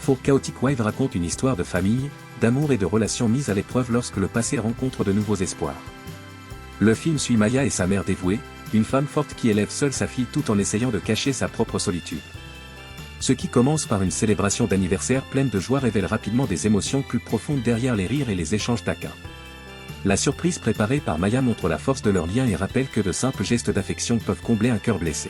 For Chaotic Wife raconte une histoire de famille, d'amour et de relations mises à l'épreuve lorsque le passé rencontre de nouveaux espoirs. Le film suit Maya et sa mère dévouée, une femme forte qui élève seule sa fille tout en essayant de cacher sa propre solitude. Ce qui commence par une célébration d'anniversaire pleine de joie révèle rapidement des émotions plus profondes derrière les rires et les échanges taquins. La surprise préparée par Maya montre la force de leur lien et rappelle que de simples gestes d'affection peuvent combler un cœur blessé.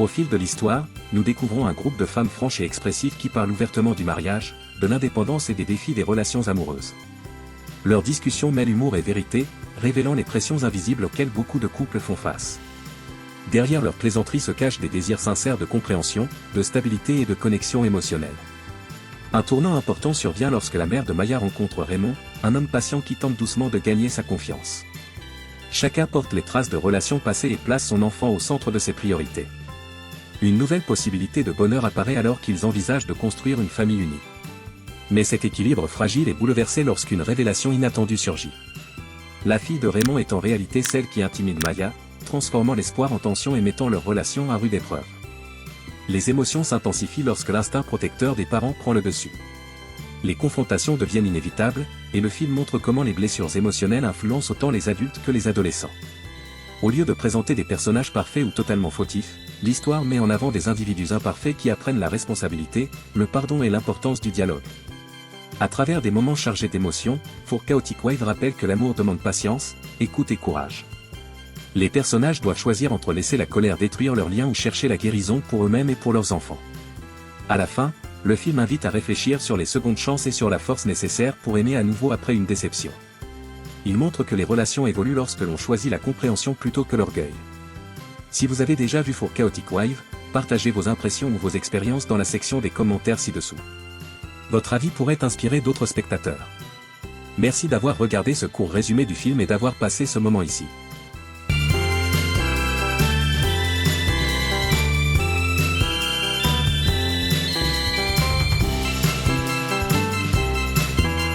Au fil de l'histoire, nous découvrons un groupe de femmes franches et expressives qui parlent ouvertement du mariage, de l'indépendance et des défis des relations amoureuses. Leurs discussions mêlent humour et vérité, révélant les pressions invisibles auxquelles beaucoup de couples font face. Derrière leurs plaisanteries se cachent des désirs sincères de compréhension, de stabilité et de connexion émotionnelle. Un tournant important survient lorsque la mère de Maya rencontre Raymond, un homme patient qui tente doucement de gagner sa confiance. Chacun porte les traces de relations passées et place son enfant au centre de ses priorités. Une nouvelle possibilité de bonheur apparaît alors qu'ils envisagent de construire une famille unie. Mais cet équilibre fragile est bouleversé lorsqu'une révélation inattendue surgit. La fille de Raymond est en réalité celle qui intimide Maya, transformant l'espoir en tension et mettant leur relation à rude épreuve. Les émotions s'intensifient lorsque l'instinct protecteur des parents prend le dessus. Les confrontations deviennent inévitables, et le film montre comment les blessures émotionnelles influencent autant les adultes que les adolescents. Au lieu de présenter des personnages parfaits ou totalement fautifs, l'histoire met en avant des individus imparfaits qui apprennent la responsabilité, le pardon et l'importance du dialogue. À travers des moments chargés d'émotions, For Chaotic Wife rappelle que l'amour demande patience, écoute et courage. Les personnages doivent choisir entre laisser la colère détruire leurs liens ou chercher la guérison pour eux-mêmes et pour leurs enfants. À la fin, le film invite à réfléchir sur les secondes chances et sur la force nécessaire pour aimer à nouveau après une déception. Il montre que les relations évoluent lorsque l'on choisit la compréhension plutôt que l'orgueil. Si vous avez déjà vu For Chaotic Wife, partagez vos impressions ou vos expériences dans la section des commentaires ci-dessous. Votre avis pourrait inspirer d'autres spectateurs. Merci d'avoir regardé ce court résumé du film et d'avoir passé ce moment ici.